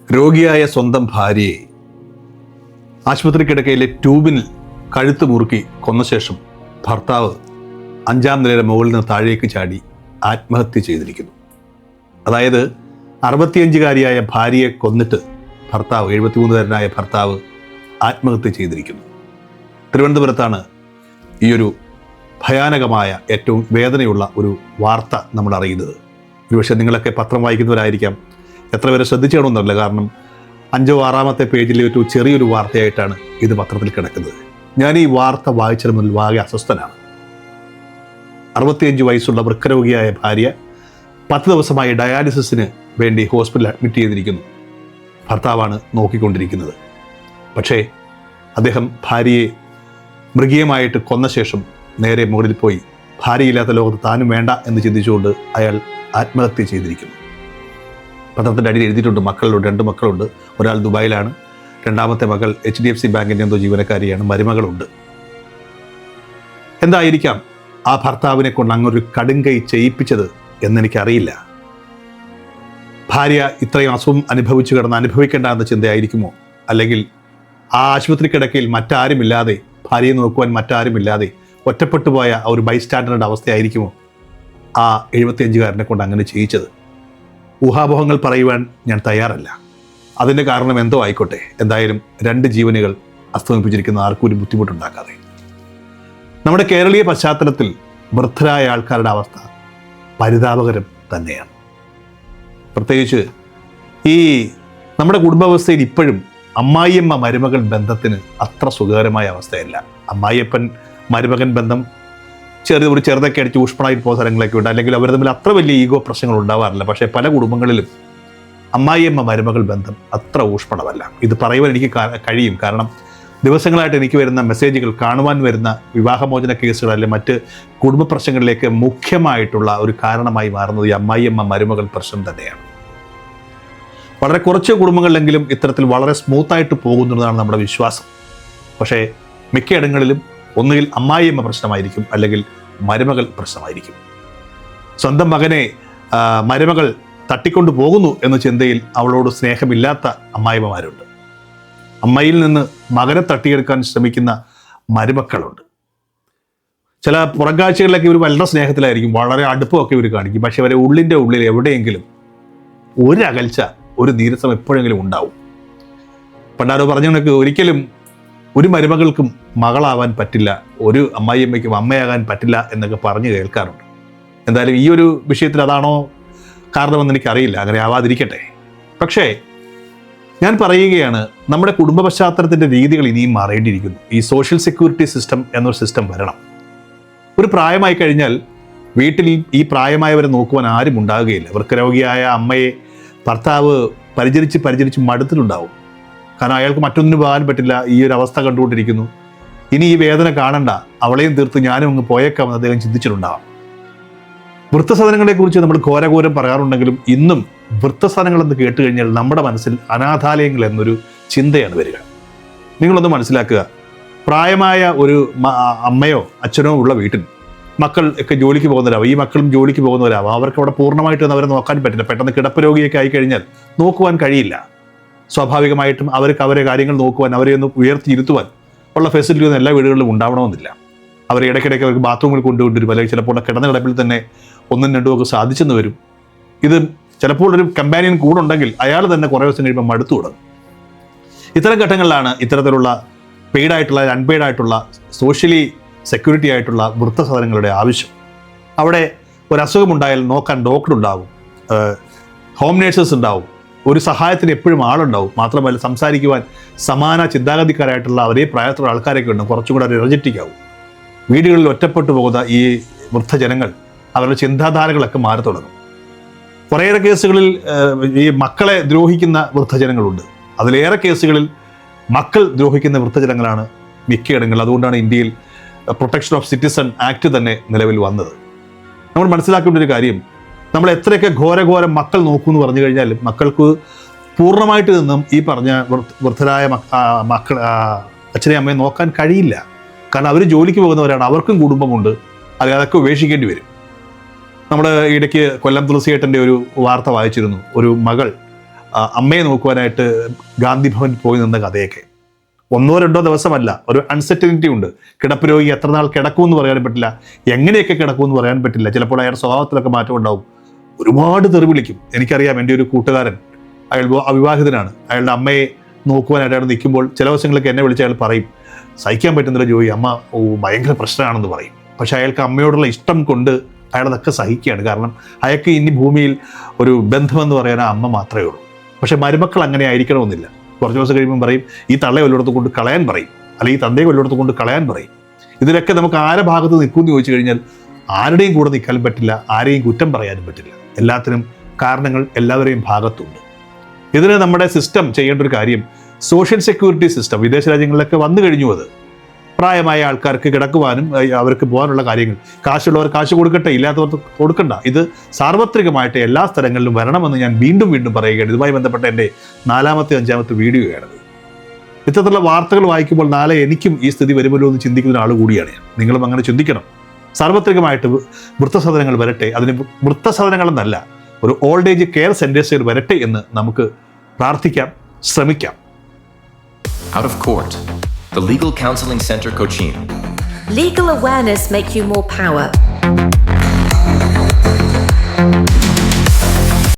രോഗിയായ സ്വന്തം ഭാര്യയെ ആശുപത്രി കിടക്കയിലെ ട്യൂബിൽ കഴുത്ത് മുറുക്കി കൊന്ന ശേഷം ഭർത്താവ് 5-ാം നിലയുടെ മുകളിൽ നിന്ന് താഴേക്ക് ചാടി ആത്മഹത്യ ചെയ്തിരിക്കുന്നു. അതായത് 65-കാരിയായ ഭാര്യയെ കൊന്നിട്ട് ഭർത്താവ് 73-കാരനായ ഭർത്താവ് ആത്മഹത്യ ചെയ്തിരിക്കുന്നു. തിരുവനന്തപുരത്താണ് ഈയൊരു ഭയാനകമായ ഏറ്റവും വേദനയുള്ള ഒരു വാർത്ത നമ്മൾ അറിയുന്നത്. ഒരുപക്ഷെ നിങ്ങളൊക്കെ പത്രം വായിക്കുന്നവരായിരിക്കാം, എത്ര പേരെ ശ്രദ്ധിച്ചു കാണുമെന്നറിയില്ല. കാരണം 5-ോ 6-ാമത്തെ പേജിലെ ഒരു ചെറിയൊരു വാർത്തയായിട്ടാണ് ഇത് പത്രത്തിൽ കിടക്കുന്നത്. ഞാൻ ഈ വാർത്ത വായിച്ചത് മുതൽ ആകെ അസ്വസ്ഥനാണ്. 65 വയസ്സുള്ള വൃക്കരോഗിയായ ഭാര്യ 10 ദിവസമായി ഡയാലിസിസിന് വേണ്ടി ഹോസ്പിറ്റലിൽ അഡ്മിറ്റ് ചെയ്തിരിക്കുന്നു. ഭർത്താവാണ് നോക്കിക്കൊണ്ടിരിക്കുന്നത്. പക്ഷേ അദ്ദേഹം ഭാര്യയെ മൃഗീയമായിട്ട് കൊന്ന ശേഷം നേരെ മുകളിൽ പോയി ഭാര്യയില്ലാത്ത ലോകത്ത് താനും വേണ്ട എന്ന് ചിന്തിച്ചുകൊണ്ട് അയാൾ ആത്മഹത്യ ചെയ്തിരിക്കുന്നു. പത്രത്തിൻ്റെ അടിയിൽ എഴുതിയിട്ടുണ്ട്, മക്കളുണ്ട്, 2 മക്കളുണ്ട്. ഒരാൾ ദുബായിലാണ്, 2ാമത്തെ മകൾ HDFC ബാങ്കിൻ്റെ എന്തോ ജീവനക്കാരിയാണ്, മരുമകളുണ്ട്. എന്തായിരിക്കാം ആ ഭർത്താവിനെ കൊണ്ട് അങ്ങൊരു കടുങ്കൈ ചെയ്യിപ്പിച്ചത് എന്നെനിക്കറിയില്ല. ഭാര്യ ഇത്രയും അസുഖം അനുഭവിച്ചു കിടന്ന് അനുഭവിക്കേണ്ട എന്ന ചിന്തയായിരിക്കുമോ? അല്ലെങ്കിൽ ആ ആശുപത്രി കിടക്കയിൽ മറ്റാരുമില്ലാതെ, ഭാര്യയെ നോക്കുവാൻ മറ്റാരുമില്ലാതെ ഒറ്റപ്പെട്ടു പോയ ആ ഒരു ബൈസ്റ്റാൻഡറുടെ അവസ്ഥയായിരിക്കുമോ ആ 75-കാരനെ കൊണ്ട് അങ്ങനെ ചെയ്യിച്ചത്? ഊഹാപോഹങ്ങൾ പറയുവാൻ ഞാൻ തയ്യാറല്ല. അതിൻ്റെ കാരണം എന്തോ ആയിക്കോട്ടെ, എന്തായാലും 2 ജീവനുകൾ അസ്തമിപ്പിച്ചിരിക്കുന്ന ആർക്കും ഒരു ബുദ്ധിമുട്ടുണ്ടാക്കാതെ. നമ്മുടെ കേരളീയ പശ്ചാത്തലത്തിൽ വൃദ്ധരായ ആൾക്കാരുടെ അവസ്ഥ പരിതാപകരം തന്നെയാണ്. പ്രത്യേകിച്ച് ഈ നമ്മുടെ കുടുംബാവസ്ഥയിൽ ഇപ്പോഴും അമ്മായിയമ്മ മരുമകൾ ബന്ധത്തിന് അത്ര സുഖകരമായ അവസ്ഥയല്ല. അമ്മായിയപ്പൻ മരുമകൻ ബന്ധം ചെറുതൊക്കെ അടിച്ച് ഊഷ്മളായിട്ട് പോകുന്ന സ്ഥലങ്ങളൊക്കെ ഉണ്ട്, അല്ലെങ്കിൽ അവർ തമ്മിൽ അത്ര വലിയ ഈഗോ പ്രശ്നങ്ങൾ ഉണ്ടാവാറില്ല. പക്ഷേ പല കുടുംബങ്ങളിലും അമ്മായിയമ്മ മരുമകൾ ബന്ധം അത്ര ഊഷ്മളമല്ല. ഇത് പറയുവാൻ എനിക്ക് കഴിയും. കാരണം ദിവസങ്ങളായിട്ട് എനിക്ക് വരുന്ന മെസ്സേജുകൾ, കാണുവാൻ വരുന്ന വിവാഹമോചന കേസുകൾ അല്ലെങ്കിൽ മറ്റ് കുടുംബ പ്രശ്നങ്ങളിലേക്ക് മുഖ്യമായിട്ടുള്ള ഒരു കാരണമായി മാറുന്നത് ഈ അമ്മായിയമ്മ മരുമകൾ പ്രശ്നം തന്നെയാണ്. വളരെ കുറച്ച് കുടുംബങ്ങളിലെങ്കിലും ഇത്തരത്തിൽ വളരെ സ്മൂത്തായിട്ട് പോകുന്നതാണ് നമ്മുടെ വിശ്വാസം. പക്ഷേ മിക്കയിടങ്ങളിലും ഒന്നുകിൽ അമ്മായിയമ്മ പ്രശ്നമായിരിക്കും, അല്ലെങ്കിൽ മരുമകൾ പ്രശ്നമായിരിക്കും. സ്വന്തം മകനെ മരുമകൾ തട്ടിക്കൊണ്ടു പോകുന്നു എന്ന ചിന്തയിൽ അവളോട് സ്നേഹമില്ലാത്ത അമ്മായിമ്മമാരുണ്ട്. അമ്മയിൽ നിന്ന് മകനെ തട്ടിയെടുക്കാൻ ശ്രമിക്കുന്ന മരുമക്കളുണ്ട്. ചില പുറംകാഴ്ചകളിലൊക്കെ ഇവർ വളരെ സ്നേഹത്തിലായിരിക്കും, വളരെ അടുപ്പമൊക്കെ ഇവർ കാണിക്കും. പക്ഷെ അവരെ ഉള്ളിൻ്റെ ഉള്ളിൽ എവിടെയെങ്കിലും ഒരു അകൽച്ച, ഒരു നീരസം എപ്പോഴെങ്കിലും ഉണ്ടാവും. പണ്ടാരോ പറഞ്ഞ കണക്ക് ഒരിക്കലും ഒരു മരുമകൾക്കും മകളാവാൻ പറ്റില്ല, ഒരു അമ്മായിയമ്മയ്ക്കും അമ്മയാകാൻ പറ്റില്ല എന്നൊക്കെ പറഞ്ഞു കേൾക്കാറുണ്ട്. എന്തായാലും ഈ ഒരു വിഷയത്തിൽ അതാണോ കാരണമെന്ന് എനിക്കറിയില്ല, അങ്ങനെ ആവാതിരിക്കട്ടെ. പക്ഷേ ഞാൻ പറയുകയാണ്, നമ്മുടെ കുടുംബ പശ്ചാത്തലത്തിൻ്റെ രീതികൾ ഇനിയും മാറേണ്ടിയിരിക്കുന്നു. ഈ സോഷ്യൽ സെക്യൂരിറ്റി സിസ്റ്റം എന്നൊരു സിസ്റ്റം വരണം. ഒരു പ്രായമായി കഴിഞ്ഞാൽ വീട്ടിൽ ഈ പ്രായമായവരെ നോക്കുവാൻ ആരും ഉണ്ടാകുകയില്ല. വൃക്കരോഗിയായ അമ്മയെ ഭർത്താവ് പരിചരിച്ച് മടുത്തിട്ടുണ്ടാവും. കാരണം അയാൾക്ക് മറ്റൊന്നിനും പോകാൻ പറ്റില്ല, ഈ ഒരു അവസ്ഥ കണ്ടുകൊണ്ടിരിക്കുന്നു. ഇനി ഈ വേദന കാണണ്ട, അവളെയും തീർത്ത് ഞാനും അങ്ങ് പോയേക്കാമെന്ന് അദ്ദേഹം ചിന്തിച്ചിട്ടുണ്ടാവാം. വൃദ്ധസദനങ്ങളെക്കുറിച്ച് നമ്മൾ ഘോരഘോരം പറയാറുണ്ടെങ്കിലും ഇന്നും വൃദ്ധസദനങ്ങളെന്ന് കേട്ട് കഴിഞ്ഞാൽ നമ്മുടെ മനസ്സിൽ അനാഥാലയങ്ങൾ എന്നൊരു ചിന്തയാണ് വരിക. നിങ്ങളൊന്ന് മനസ്സിലാക്കുക, പ്രായമായ ഒരു അമ്മയോ അച്ഛനോ ഉള്ള വീട്ടിൽ മക്കൾ ഒക്കെ ജോലിക്ക് പോകുന്നവരാവും. ഈ മക്കളും ജോലിക്ക് പോകുന്നവരാവും. അവർക്ക് അവിടെ പൂർണ്ണമായിട്ട് അവരെ നോക്കാൻ പറ്റില്ല. പെട്ടെന്ന് കിടപ്പ് രോഗിയൊക്കെ ആയിക്കഴിഞ്ഞാൽ നോക്കുവാൻ കഴിയില്ല. സ്വാഭാവികമായിട്ടും അവർക്ക് അവരെ കാര്യങ്ങൾ നോക്കുവാൻ, അവരെ ഒന്ന് ഉയർത്തിയിരുത്തുവാൻ ഉള്ള ഫെസിലിറ്റി ഒന്നും എല്ലാ വീടുകളിലും ഉണ്ടാവണമെന്നില്ല. അവരെ ഇടയ്ക്കിടയ്ക്ക് അവർക്ക് ബാത്റൂമിൽ കൊണ്ടുവരും, അല്ലെങ്കിൽ ചിലപ്പോൾ കിടന്ന കിടപ്പിൽ തന്നെ 1ഉം 2ഉം ഒക്കെ സാധിച്ചെന്ന് വരും. ഇത് ചിലപ്പോൾ ഒരു കമ്പാനിയൻ കൂടെ ഉണ്ടെങ്കിൽ അയാൾ തന്നെ കുറേ ദിവസം കഴിയുമ്പോൾ മടുത്തു തുടങ്ങും. ഇത്തരം ഘട്ടങ്ങളിലാണ് ഇത്തരത്തിലുള്ള പെയ്ഡായിട്ടുള്ള, അൺപെയ്ഡായിട്ടുള്ള, സോഷ്യലി സെക്യൂരിറ്റി ആയിട്ടുള്ള വൃദ്ധസദനങ്ങളുടെ ആവശ്യം. അവിടെ ഒരു അസുഖമുണ്ടായാൽ നോക്കാൻ ഡോക്ടർ ഉണ്ടാവും, ഹോം നേഴ്സസ് ഉണ്ടാവും, ഒരു സഹായത്തിന് എപ്പോഴും ആളുണ്ടാവും. മാത്രമല്ല സംസാരിക്കുവാൻ സമാന ചിന്താഗതിക്കാരായിട്ടുള്ള ഒരേ പ്രായത്തിലുള്ള ആൾക്കാരൊക്കെ ഉണ്ട്, കുറച്ചും കൂടെ എനർജറ്റിക് ആവും. വീടുകളിൽ ഒറ്റപ്പെട്ടു പോകുന്ന ഈ വൃദ്ധജനങ്ങൾ അവരുടെ ചിന്താധാരകളൊക്കെ മാറി തുടങ്ങും. കുറേയേറെ കേസുകളിൽ ഈ മക്കളെ ദ്രോഹിക്കുന്ന വൃദ്ധജനങ്ങളുണ്ട്. അതിലേറെ കേസുകളിൽ മക്കൾ ദ്രോഹിക്കുന്ന വൃദ്ധജനങ്ങളാണ് മിക്കയിടങ്ങളിൽ. അതുകൊണ്ടാണ് ഇന്ത്യയിൽ പ്രൊട്ടക്ഷൻ ഓഫ് സിറ്റിസൺ ആക്ട് തന്നെ നിലവിൽ വന്നത്. നമ്മൾ മനസ്സിലാക്കേണ്ട ഒരു കാര്യം, നമ്മൾ എത്രയൊക്കെ ഘോരഘോരം മക്കൾ നോക്കൂ എന്ന് പറഞ്ഞു കഴിഞ്ഞാലും മക്കൾക്ക് പൂർണ്ണമായിട്ട് നിന്നും ഈ പറഞ്ഞ വൃദ്ധരായ മക്കൾ അച്ഛനെയും അമ്മയും നോക്കാൻ കഴിയില്ല. കാരണം അവർ ജോലിക്ക് പോകുന്നവരാണ്, അവർക്കും കുടുംബമുണ്ട്, അല്ലെങ്കിൽ അതൊക്കെ ഉപേക്ഷിക്കേണ്ടി വരും. നമ്മുടെ ഇടയ്ക്ക് കൊല്ലം തുളസിയേട്ടൻ്റെ ഒരു വാർത്ത വായിച്ചിരുന്നു. ഒരു മകൾ അമ്മയെ നോക്കുവാനായിട്ട് ഗാന്ധി ഭവൻ പോയി നിന്ന കഥയൊക്കെ. 1-2 ദിവസമല്ല, ഒരു അൺസെർട്ടനിറ്റി ഉണ്ട്. കിടപ്പ് രോഗി എത്ര നാൾ കിടക്കുമെന്ന് പറയാൻ പറ്റില്ല, എങ്ങനെയൊക്കെ കിടക്കുമെന്ന് പറയാൻ പറ്റില്ല. ചിലപ്പോൾ അയാളുടെ സ്വഭാവത്തിലൊക്കെ മാറ്റം ഉണ്ടാവും. ഒരുപാട് തെറി വിളിക്കും. എനിക്കറിയാം, എൻ്റെ ഒരു കൂട്ടുകാരൻ, അയാൾ അവിവാഹിതനാണ്. അയാളുടെ അമ്മയെ നോക്കുവാനായിട്ട് അയാൾ നിൽക്കുമ്പോൾ ചില ദിവസങ്ങളൊക്കെ എന്നെ വിളിച്ച് അയാൾ പറയും, സഹിക്കാൻ പറ്റുന്നില്ല ജോയി, അമ്മ ഭയങ്കര പ്രശ്നമാണെന്ന് പറയും. പക്ഷേ അയാൾക്ക് അമ്മയോടുള്ള ഇഷ്ടം കൊണ്ട് അയാളതൊക്കെ സഹിക്കുകയാണ്. കാരണം അയാൾക്ക് ഇനി ഭൂമിയിൽ ഒരു ബന്ധമെന്ന് പറയാൻ ആ അമ്മ മാത്രമേ ഉള്ളൂ. പക്ഷേ മരുമക്കൾ അങ്ങനെ ആയിരിക്കണമെന്നില്ല. കുറച്ച് ദിവസം കഴിയുമ്പം പറയും, ഈ തള്ളയെ വല്ലയിടത്ത് കൊണ്ട് കളയാൻ പറയും, അല്ലെങ്കിൽ ഈ തന്തയെ വല്ലയിടത്ത് കൊണ്ട് കളയാൻ പറയും. ഇതിലൊക്കെ നമുക്ക് ആരെ ഭാഗത്ത് നിൽക്കുമെന്ന് ചോദിച്ചു കഴിഞ്ഞാൽ ആരുടെയും കൂടെ നിൽക്കാനും പറ്റില്ല, ആരെയും കുറ്റം പറയാനും പറ്റില്ല. എല്ലാത്തിനും കാരണങ്ങൾ എല്ലാവരെയും ഭാഗത്തുണ്ട്. ഇതിന് നമ്മുടെ സിസ്റ്റം ചെയ്യേണ്ട ഒരു കാര്യം, സോഷ്യൽ സെക്യൂരിറ്റി സിസ്റ്റം വിദേശ രാജ്യങ്ങളിലൊക്കെ വന്നു കഴിഞ്ഞു. അത് പ്രായമായ ആൾക്കാർക്ക് കിടക്കുവാനും അവർക്ക് പോകാനുള്ള കാര്യങ്ങൾ, കാശുള്ളവർ കാശ് കൊടുക്കട്ടെ, ഇല്ലാത്തവർക്ക് കൊടുക്കണ്ട. ഇത് സാർവത്രികമായിട്ട് എല്ലാ സ്ഥലങ്ങളിലും വരണമെന്ന് ഞാൻ വീണ്ടും പറയുകയാണ്. ഇതുമായി ബന്ധപ്പെട്ട എൻ്റെ 4ാമത്തെ 5ാമത്തെ വീഡിയോയാണിത്. ഇത്തരത്തിലുള്ള വാർത്തകൾ വായിക്കുമ്പോൾ നാളെ എനിക്കും ഈ സ്ഥിതി വരുമല്ലോ എന്ന് ചിന്തിക്കുന്ന ആൾ കൂടിയാണ് ഞാൻ. നിങ്ങളും അങ്ങനെ ചിന്തിക്കണം. സാർവത്രികമായിട്ട് വൃദ്ധസദനങ്ങൾ വരട്ടെ. അതിന് വൃദ്ധസദനങ്ങളെന്നല്ല, ഒരു ഓൾഡ് ഏജ് കെയർ സെൻറ്റേഴ്സുകൾ വരട്ടെ എന്ന് നമുക്ക് പ്രാർത്ഥിക്കാം, ശ്രമിക്കാം. Out of Court, the Legal Counseling Center, Cochin. Legal awareness make you more power.